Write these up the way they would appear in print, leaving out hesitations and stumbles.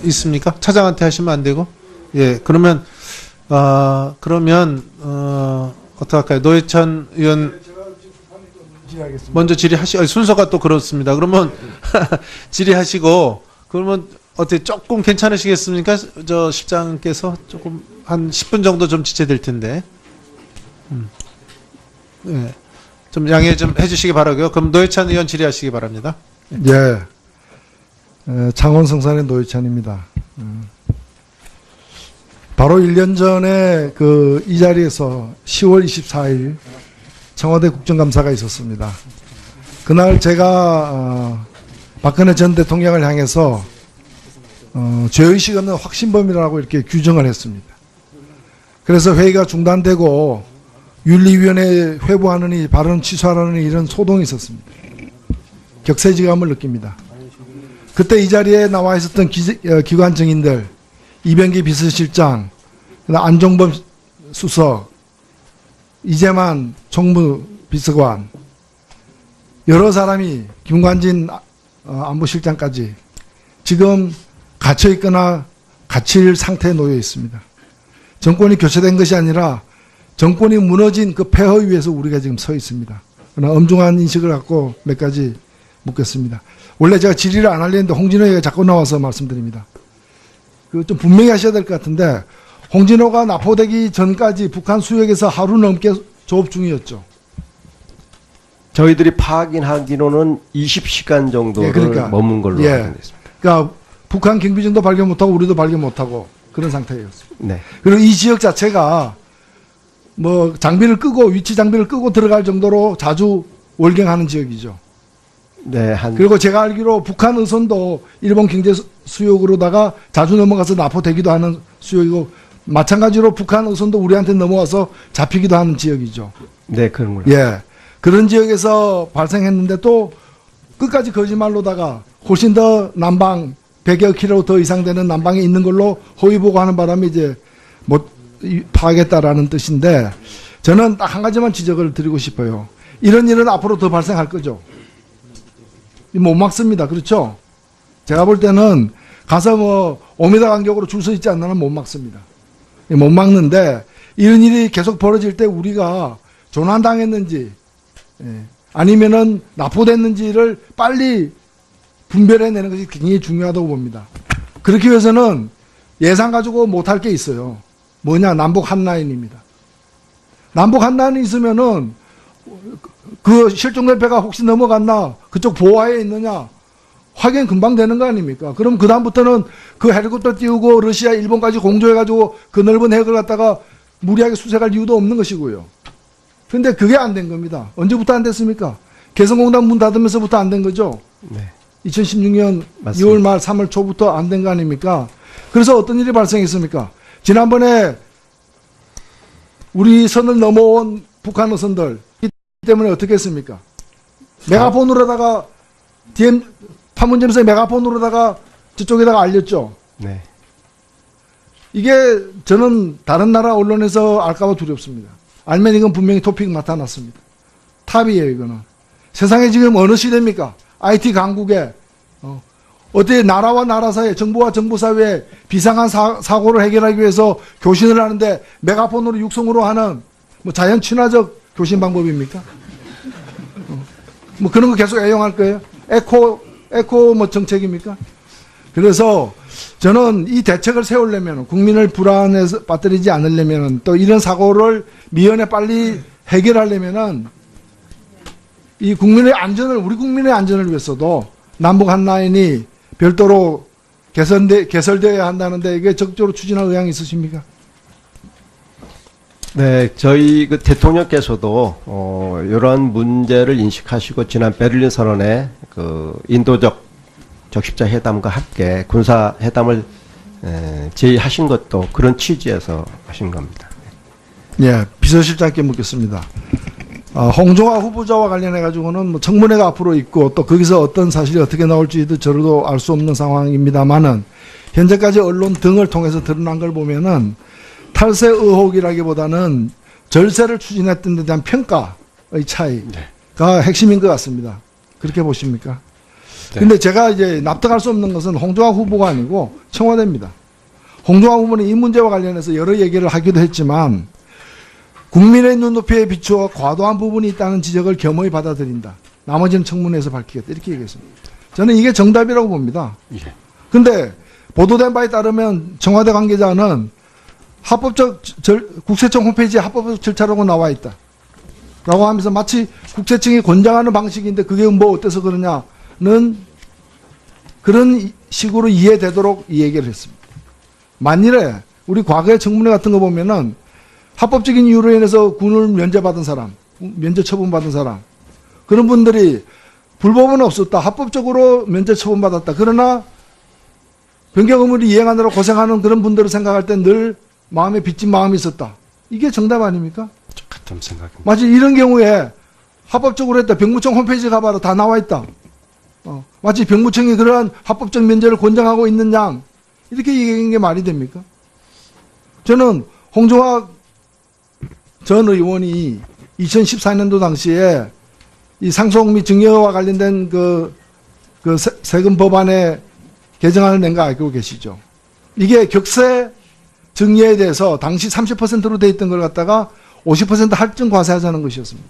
있습니까? 차장한테 하시면 안 되고. 예, 그러면 어떡할까요? 노회찬 의원 먼저 질의하시고, 순서가 또 그렇습니다. 그러면 질의하시고, 그러면 어떻게 조금 괜찮으시겠습니까? 저 실장께서 조금 한 10분 정도 좀 지체될 텐데. 예. 좀 양해 좀 해주시기 바라고요. 그럼 노회찬 의원 질의하시기 바랍니다. 예. 창원 성산의 노회찬입니다. 바로 1년 전에 이 자리에서 10월 24일 청와대 국정감사가 있었습니다. 그날 제가 박근혜 전 대통령을 향해서 죄의식 없는 확신범이라고 이렇게 규정을 했습니다. 그래서 회의가 중단되고 윤리위원회에 회부하느니 발언 취소하라는 이런 소동이 있었습니다. 격세지감을 느낍니다. 그때 이 자리에 나와 있었던 기관 증인들, 이병기 비서실장, 안종범 수석, 이재만 총무비서관, 여러 사람이 김관진 안보실장까지 지금 갇혀있거나 갇힐 상태에 놓여 있습니다. 정권이 교체된 것이 아니라 정권이 무너진 그 폐허 위에서 우리가 지금 서 있습니다. 그러나 엄중한 인식을 갖고 몇 가지 묻겠습니다. 원래 제가 질의를 안 하려는데 홍진호 얘기가 자꾸 나와서 말씀드립니다. 좀 분명히 하셔야 될 것 같은데, 홍진호가 납포되기 전까지 북한 수역에서 하루 넘게 조업 중이었죠. 저희들이 확인하기로는 20시간 정도를 예, 그러니까, 머문 걸로 확인됐습니다. 그러니까 북한 경비정도 발견 못하고 우리도 발견 못하고 그런 상태였습니다. 네. 그리고 이 지역 자체가 뭐 장비를 끄고 위치 장비를 끄고 들어갈 정도로 자주 월경하는 지역이죠. 네, 그리고 제가 알기로 북한 의선도 일본 경제 수역으로다가 자주 넘어가서 납포되기도 하는 수역이고, 마찬가지로 북한 의선도 우리한테 넘어와서 잡히기도 하는 지역이죠. 네, 그런 걸로. 예. 그런 지역에서 발생했는데 또 끝까지 거짓말로다가 훨씬 더 남방 100여 킬로 더 이상 되는 남방에 있는 걸로 허위 보고하는 바람에 이제 못 파하겠다라는 뜻인데, 저는 딱 한 가지만 지적을 드리고 싶어요. 이런 일은 앞으로 더 발생할 거죠. 못 막습니다. 그렇죠? 제가 볼 때는 가서 뭐 5m 간격으로 줄 서 있지 않는 한 못 막습니다. 못 막는데, 이런 일이 계속 벌어질 때 우리가 조난당했는지 아니면은 납포됐는지를 빨리 분별해내는 것이 굉장히 중요하다고 봅니다. 그렇기 위해서는 예산 가지고 못할 게 있어요. 뭐냐? 남북 한라인입니다. 남북 한라인이 있으면은 그 실종된 배가 혹시 넘어갔나, 그쪽 보화에 있느냐 확인 금방 되는 거 아닙니까? 그럼 그 다음부터는 그 헬리콥터 띄우고 러시아, 일본까지 공조해가지고 그 넓은 해역을 갖다가 무리하게 수색할 이유도 없는 것이고요. 그런데 그게 안 된 겁니다. 언제부터 안 됐습니까? 개성공단 문 닫으면서부터 안 된 거죠. 네. 2016년 맞습니다. 2월 말 3월 초부터 안 된 거 아닙니까? 그래서 어떤 일이 발생했습니까? 지난번에 우리 선을 넘어온 북한 어선들 때문에 어떻게 했습니까? 메가폰으로다가 DM 판문점에서 메가폰으로다가 저쪽에다가 알렸죠. 네. 이게 저는 다른 나라 언론에서 알까봐 두렵습니다. 알면 이건 분명히 토픽 나타났습니다. 탑이에요, 이거는. 세상에 지금 어느 시대입니까? IT 강국에 어떻게 나라와 나라 사이에, 정부와 정부 사이에 비상한 사고를 해결하기 위해서 교신을 하는데 메가폰으로 육성으로 하는 뭐 자연 친화적 교신 방법입니까? 뭐 그런 거 계속 애용할 거예요? 에코 뭐 정책입니까? 그래서 저는 이 대책을 세우려면, 국민을 불안에서 빠뜨리지 않으려면, 또 이런 사고를 미연에 빨리 해결하려면은 이 국민의 안전을, 우리 국민의 안전을 위해서도 남북 한라인이 별도로 개설되어야 한다는데, 이게 적극적으로 추진할 의향이 있으십니까? 네, 저희 그 대통령께서도 이러한 문제를 인식하시고 지난 베를린 선언에 그 인도적 적십자 회담과 함께 군사 회담을 제의하신 것도 그런 취지에서 하신 겁니다. 예, 비서실장께 묻겠습니다. 홍종화 후보자와 관련해 가지고는 뭐 청문회가 앞으로 있고 또 거기서 어떤 사실이 어떻게 나올지도 저도 알 수 없는 상황입니다만은, 현재까지 언론 등을 통해서 드러난 걸 보면은 탈세 의혹이라기보다는 절세를 추진했던 데 대한 평가의 차이가 핵심인 것 같습니다. 그렇게 보십니까? 네. 근데 제가 이제 납득할 수 없는 것은 홍종화 후보가 아니고 청와대입니다. 홍종학 후보는 이 문제와 관련해서 여러 얘기를 하기도 했지만 국민의 눈높이에 비추어 과도한 부분이 있다는 지적을 겸허히 받아들인다. 나머지는 청문회에서 밝히겠다. 이렇게 얘기했습니다. 저는 이게 정답이라고 봅니다. 그런데 보도된 바에 따르면 청와대 관계자는 국세청 홈페이지에 합법적 절차라고 나와 있다. 라고 하면서 마치 국세청이 권장하는 방식인데 그게 뭐 어때서 그러냐는 그런 식으로 이해되도록 이 얘기를 했습니다. 만일에 우리 과거의 청문회 같은 거 보면은 합법적인 이유로 인해서 군을 면제받은 사람, 면제 처분받은 사람, 그런 분들이 불법은 없었다. 합법적으로 면제 처분받았다. 그러나 변경 의무를 이행하느라 고생하는 그런 분들을 생각할 때 늘 마음에 빚진 마음이 있었다. 이게 정답 아닙니까? 같은 생각입니다. 마치 이런 경우에 합법적으로 했다. 병무청 홈페이지 가봐라. 다 나와 있다. 마치 병무청이 그러한 합법적 면제를 권장하고 있는 양. 이렇게 얘기하는 게 말이 됩니까? 저는 홍종학 전 의원이 2014년도 당시에 이 상속 및 증여와 관련된 그 세금 법안에 개정안을 낸 거 알고 계시죠? 이게 격세 증여에 대해서 당시 30%로 돼 있던 걸 갖다가 50% 할증 과세하자는 것이었습니다.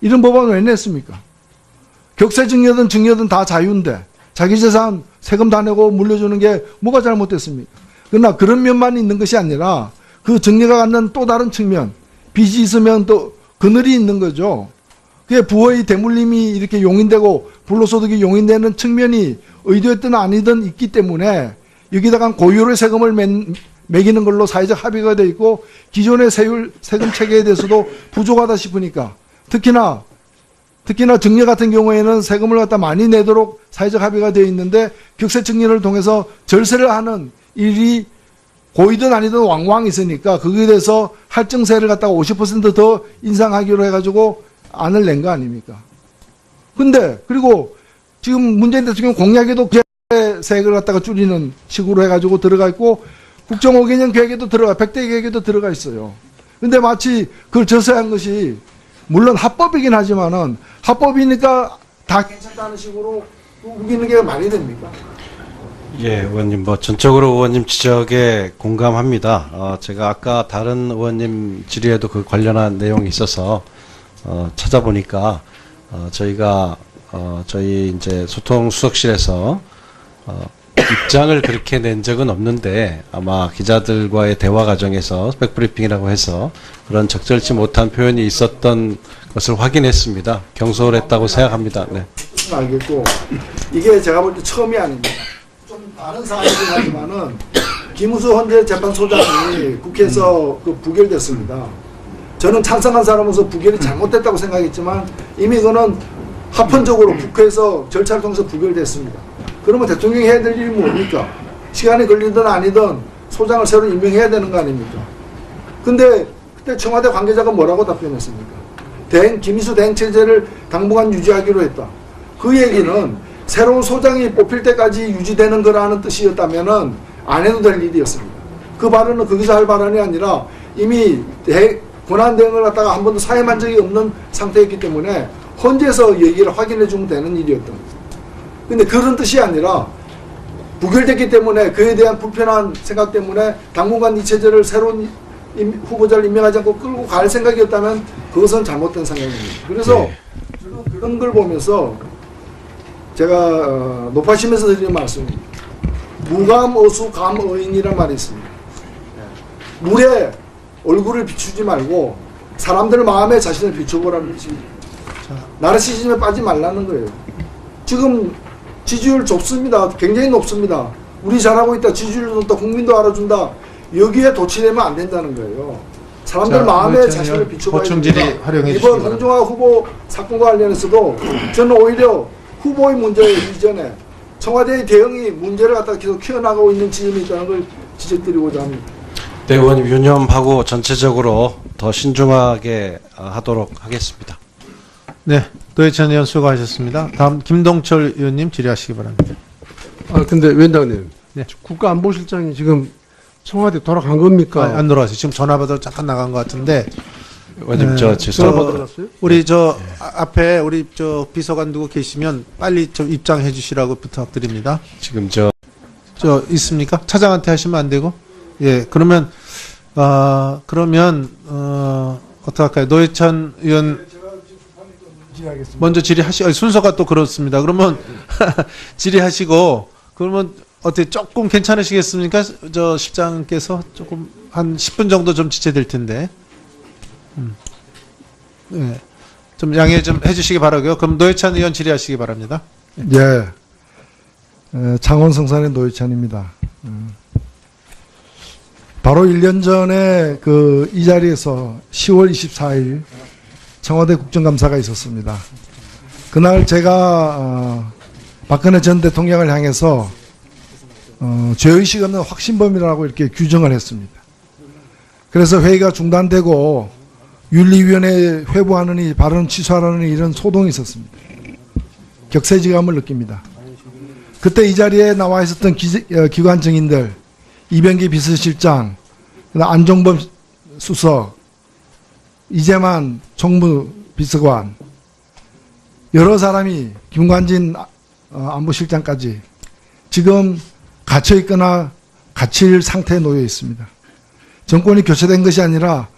이런 법안을 왜 냈습니까? 격세 증여든 증여든 다 자유인데 자기 재산 세금 다 내고 물려주는 게 뭐가 잘못됐습니까? 그러나 그런 면만 있는 것이 아니라 그 증여가 갖는 또 다른 측면, 빚이 있으면 또 그늘이 있는 거죠. 그게 부의 대물림이 이렇게 용인되고 불로소득이 용인되는 측면이 의도했든 아니든 있기 때문에 여기다가 고유의 세금을 매기는 걸로 사회적 합의가 되어 있고 기존의 세금 체계에 대해서도 부족하다 싶으니까 특히나 증여 같은 경우에는 세금을 갖다 많이 내도록 사회적 합의가 되어 있는데 격세 증여를 통해서 절세를 하는 일이 고이든 아니든 왕왕 있으니까 거기에 대해서 할증세를 갖다가 50%더 인상하기로 해가지고 안을 낸 거 아닙니까? 근데 그리고 지금 문재인 대통령 공약에도 세액을 갖다가 줄이는 식으로 해가지고 들어가 있고 국정 5개년 계획에도 100대 계획에도 들어가 있어요. 근데 마치 그걸 절세한 것이 물론 합법이긴 하지만은 합법이니까 다 괜찮다는 식으로 우기는 게 말이 됩니까? 예, 의원님, 전적으로 의원님 지적에 공감합니다. 제가 아까 다른 의원님 질의에도 그 관련한 내용이 있어서, 찾아보니까, 저희가, 저희 이제 소통수석실에서, 입장을 그렇게 낸 적은 없는데, 아마 기자들과의 대화 과정에서 스펙브리핑이라고 해서 그런 적절치 못한 표현이 있었던 것을 확인했습니다. 경솔했다고 생각합니다. 네. 알겠고, 이게 제가 볼 때 처음이 아닙니다. 다른 사안이긴 하지만은 김우수 헌재 재판소장이 국회에서 부결됐습니다. 저는 찬성한 사람으로서 부결이 잘못됐다고 생각했지만 이미 그거는 합헌적으로 국회에서 절차를 통해서 부결됐습니다. 그러면 대통령이 해야 될 일이 뭡니까? 시간이 걸리든 아니든 소장을 새로 임명해야 되는 거 아닙니까? 근데 그때 청와대 관계자가 뭐라고 답변했습니까? 김희수 대행체제를 당분간 유지하기로 했다. 그 얘기는 새로운 소장이 뽑힐 때까지 유지되는 거라는 뜻이었다면은 안 해도 될 일이었습니다. 그 발언은 거기서 할 발언이 아니라 이미 권한 대응을 갖다가 한 번도 사임한 적이 없는 상태였기 때문에 헌재에서 얘기를 확인해 주면 되는 일이었던 거죠. 근데 그런 뜻이 아니라 부결됐기 때문에 그에 대한 불편한 생각 때문에 당분간 이 체제를 새로운 후보자를 임명하지 않고 끌고 갈 생각이었다면 그것은 잘못된 생각입니다. 그래서 그런 걸 보면서 제가 높아심에서 드리는 말씀입니다. 무감어수 감어인이란 말이 있습니다. 물에 얼굴을 비추지 말고 사람들 마음에 자신을 비춰보라는 거지. 나르시즘에 빠지지 말라는 거예요. 지금 지지율 좁습니다. 굉장히 높습니다. 우리 잘하고 있다. 지지율도 높다. 국민도 알아준다. 여기에 도취되면 안 된다는 거예요. 사람들 마음에 자신을 비춰봐야 됩니다. 이번 홍종학 후보 사건과 관련해서도 저는 오히려 후보의 문제 이전에 청와대의 대응이 문제를 갖다가 계속 키워나가고 있는 지점이 있다는 걸 지적드리고자 합니다. 네, 의원님 유념하고 전체적으로 더 신중하게 하도록 하겠습니다. 네, 노회찬 의원 수고하셨습니다. 다음 김동철 의원님 질의하시기 바랍니다. 근데 위원장님, 네. 국가안보실장이 지금 청와대 돌아간 겁니까? 안 돌아왔어요. 지금 전화 받아서 잠깐 나간 것 같은데. 의원님, 우리 앞에 우리 비서관 누구 계시면 빨리 좀 입장해 주시라고 부탁드립니다. 지금 있습니까? 차장한테 하시면 안 되고. 예, 그러면 어떡할까요? 노회찬 의원 먼저 질의하시, 순서가 또 그렇습니다. 그러면 질의하시고, 그러면 어떻게 조금 괜찮으시겠습니까? 저 실장께서 조금 한 10분 정도 좀 지체될 텐데. 예. 좀 양해 좀 해주시기 바라고요. 그럼 노회찬 의원 질의하시기 바랍니다. 예. 창원 성산의 노회찬입니다. 바로 1년 전에 이 자리에서 10월 24일 청와대 국정감사가 있었습니다. 그날 제가 박근혜 전 대통령을 향해서 죄의식 없는 확신범이라고 이렇게 규정을 했습니다. 그래서 회의가 중단되고 윤리위원회에 회부하느니 발언 취소하라는 이런 소동이 있었습니다. 격세지감을 느낍니다. 그때 이 자리에 나와 있었던 기관 증인들, 이병기 비서실장, 안종범 수석, 이재만 총무비서관, 여러 사람이 김관진 안보실장까지 지금 갇혀있거나 갇힐 상태에 놓여 있습니다. 정권이 교체된 것이 아니라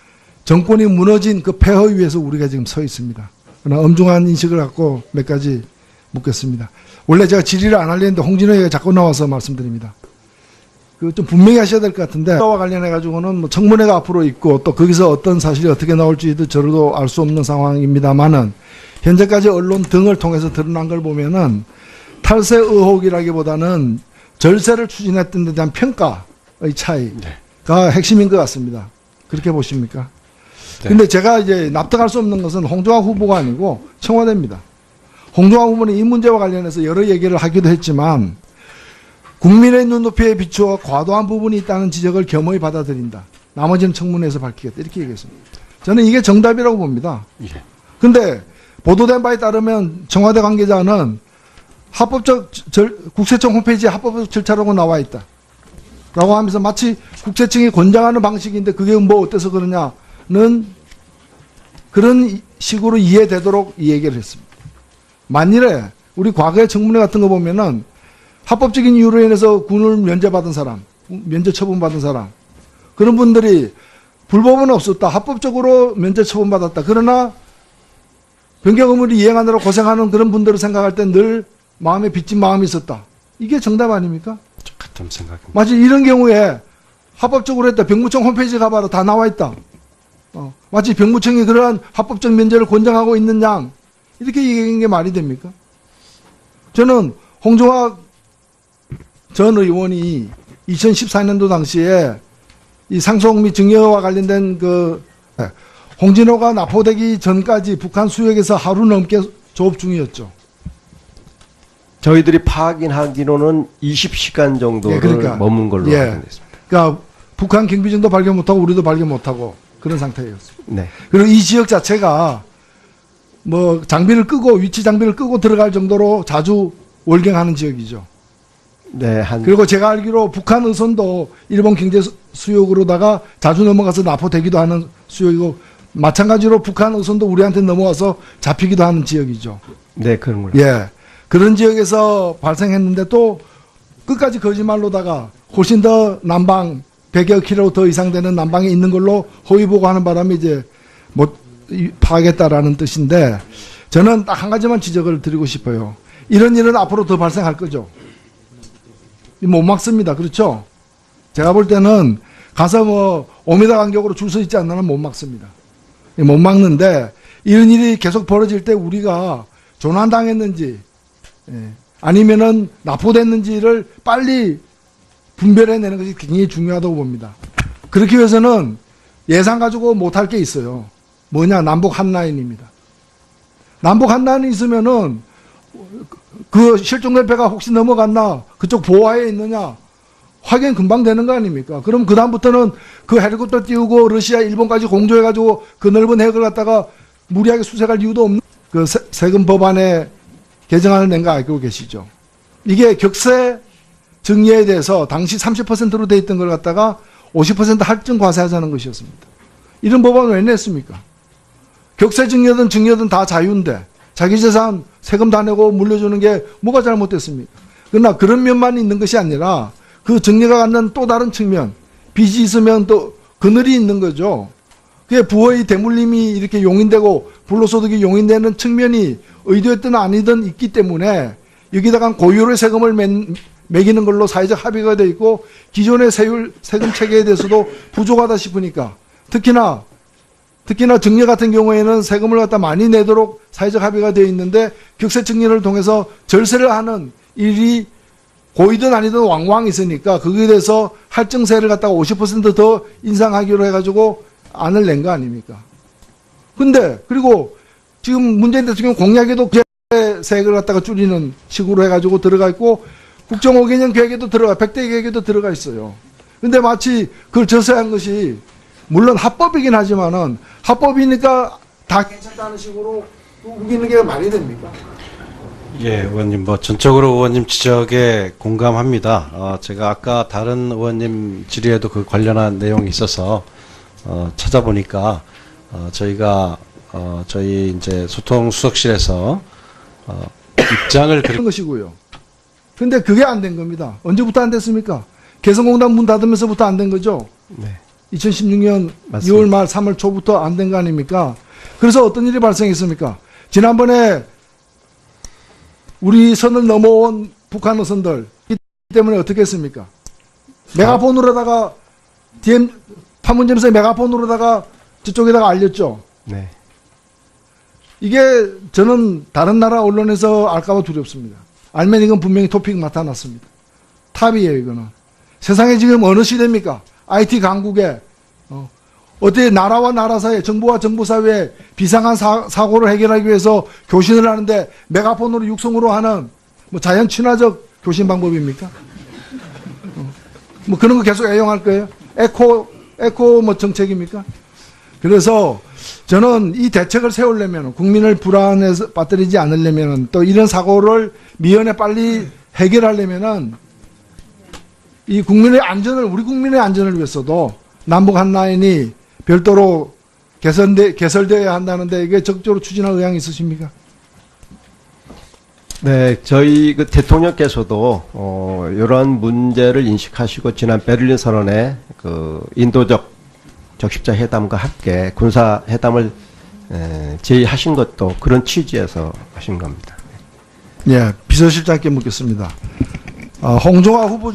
정권이 무너진 그 폐허 위에서 우리가 지금 서 있습니다. 그러나 엄중한 인식을 갖고 몇 가지 묻겠습니다. 원래 제가 질의를 안 하려는데 홍진호 의원이 자꾸 나와서 말씀드립니다. 좀 분명히 하셔야 될 것 같은데, 와 관련해가지고는 뭐 청문회가 앞으로 있고 또 거기서 어떤 사실이 어떻게 나올지도 저도 알 수 없는 상황입니다만은 현재까지 언론 등을 통해서 드러난 걸 보면은 탈세 의혹이라기보다는 절세를 추진했던 데 대한 평가의 차이가 핵심인 것 같습니다. 그렇게 보십니까? 네. 근데 제가 이제 납득할 수 없는 것은 홍종학 후보가 아니고 청와대입니다. 홍종학 후보는 이 문제와 관련해서 여러 얘기를 하기도 했지만 국민의 눈높이에 비추어 과도한 부분이 있다는 지적을 겸허히 받아들인다. 나머지는 청문회에서 밝히겠다. 이렇게 얘기했습니다. 저는 이게 정답이라고 봅니다. 근데 보도된 바에 따르면 청와대 관계자는 국세청 홈페이지에 합법적 절차라고 나와 있다. 라고 하면서 마치 국세청이 권장하는 방식인데 그게 뭐 어때서 그러냐는 그런 식으로 이해되도록 이 얘기를 했습니다. 만일에 우리 과거의 청문회 같은 거 보면은 합법적인 이유로 인해서 군을 면제받은 사람, 면제 처분받은 사람, 그런 분들이 불법은 없었다. 합법적으로 면제 처분받았다. 그러나 변경 의무를 이행하느라 고생하는 그런 분들을 생각할 때 늘 마음에 빚진 마음이 있었다. 이게 정답 아닙니까? 같은 생각입니다. 마치 이런 경우에 합법적으로 했다. 병무청 홈페이지 가봐라. 다 나와 있다. 마치 병무청이 그러한 합법적 면제를 권장하고 있는 양. 이렇게 얘기하는 게 말이 됩니까? 저는 홍종학 전 의원이 2014년도 당시에 이 상속 및 증여와 관련된 홍진호가 납포되기 전까지 북한 수역에서 하루 넘게 조업 중이었죠. 저희들이 확인하기로는 20시간 정도를 머문 걸로 확인됐습니다. 그러니까 북한 경비정도 발견 못하고 우리도 발견 못하고 그런 상태였습니다. 네. 그리고 이 지역 자체가 뭐 장비를 끄고 위치 장비를 끄고 들어갈 정도로 자주 월경하는 지역이죠. 네, 그리고 제가 알기로 북한 의선도 일본 경제 수역으로다가 자주 넘어가서 납포되기도 하는 수역이고 마찬가지로 북한 의선도 우리한테 넘어와서 잡히기도 하는 지역이죠. 네, 그런 걸로. 예. 그런 지역에서 발생했는데 또 끝까지 거짓말로다가 훨씬 더 남방 100여 킬로 더 이상 되는 남방에 있는 걸로 허위 보고하는 바람에 이제 못 파하겠다라는 뜻인데 저는 딱 한 가지만 지적을 드리고 싶어요. 이런 일은 앞으로 더 발생할 거죠. 못 막습니다. 그렇죠? 제가 볼 때는 가서 뭐 5m 간격으로 줄 서 있지 않는 한 못 막습니다. 못 막는데 이런 일이 계속 벌어질 때 우리가 조난당했는지 아니면은 납포됐는지를 빨리 분별해내는 것이 굉장히 중요하다고 봅니다. 그렇기 위해서는 예상 가지고 못할 게 있어요. 뭐냐? 남북 한라인입니다. 남북 한라인이 있으면은 그 실종된 배가 혹시 넘어갔나 그쪽 보호하에 있느냐 확인 금방 되는 거 아닙니까? 그럼 그 다음부터는 그 헬리콥터 띄우고 러시아, 일본까지 공조해가지고 그 넓은 해역을 갖다가 무리하게 수색할 이유도 없는 그 세금 법안에 개정안을 낸 거 알고 계시죠? 이게 격세 증여에 대해서 당시 30%로 돼 있던 걸 갖다가 50% 할증 과세하자는 것이었습니다. 이런 법안을 왜 냈습니까? 격세 증여든 증여든 다 자유인데 자기 재산 세금 다 내고 물려주는 게 뭐가 잘못됐습니까? 그러나 그런 면만 있는 것이 아니라 그 정리가 갖는 또 다른 측면, 빚이 있으면 또 그늘이 있는 거죠. 그게 부의 대물림이 이렇게 용인되고 불로소득이 용인되는 측면이 의도했든 아니든 있기 때문에 여기다가 고유의 세금을 매기는 걸로 사회적 합의가 되어 있고 기존의 세금 체계에 대해서도 부족하다 싶으니까 특히나 정리 같은 경우에는 세금을 갖다 많이 내도록 사회적 합의가 되어 있는데 격세 정리를 통해서 절세를 하는 일이 고이든 아니든 왕왕 있으니까 거기에 대해서 할증세를 갖다가 50%더 인상하기로 해가지고 안을 낸 거 아닙니까? 근데 그리고 지금 문재인 대통령 공약에도 세액을 갖다가 줄이는 식으로 해가지고 들어가 있고 국정 5개년 계획에도 들어가 100대 계획에도 들어가 있어요. 근데 마치 그걸 절세한 것이 물론 합법이긴 하지만은 합법이니까 다 괜찮다는 식으로 우기는 게 말이 됩니까? 예, 의원님, 전적으로 의원님 지적에 공감합니다. 제가 아까 다른 의원님 질의에도 그 관련한 내용이 있어서, 찾아보니까, 저희가, 저희 이제 소통수석실에서, 입장을 그런 것이고요. 근데 그게 안 된 겁니다. 언제부터 안 됐습니까? 개성공단 문 닫으면서부터 안 된 거죠? 네. 2016년 맞습니다. 2월 말 3월 초부터 안 된 거 아닙니까? 그래서 어떤 일이 발생했습니까? 지난번에 우리 선을 넘어온 북한 어선들 이 때문에 어떻게 했습니까? 메가폰으로다가 DM 판문점에서 메가폰으로다가 저쪽에다가 알렸죠. 네. 이게 저는 다른 나라 언론에서 알까봐 두렵습니다. 알면 이건 분명히 토픽 나타났습니다. 탑이에요, 이거는. 세상에 지금 어느 시대입니까? IT 강국에, 어떻게 나라와 나라 사이에, 정부와 정부 사이에 비상한 사고를 해결하기 위해서 교신을 하는데 메가폰으로 육성으로 하는 뭐 자연 친화적 교신 방법입니까? 뭐 그런 거 계속 애용할 거예요? 에코 뭐 정책입니까? 그래서 저는 이 대책을 세우려면 국민을 불안에서 빠뜨리지 않으려면 또 이런 사고를 미연에 빨리 해결하려면은 이 국민의 안전을 우리 국민의 안전을 위해서도 남북 한 라인이 별도로 개설되어야 한다는데 이게 적극적으로 추진할 의향이 있으십니까? 네, 저희 그 대통령께서도 이러한 문제를 인식하시고 지난 베를린 선언에 그 인도적 적십자 회담과 함께 군사 회담을 제의하신 것도 그런 취지에서 하신 겁니다. 예, 비서실장께 묻겠습니다. 홍종화 후보자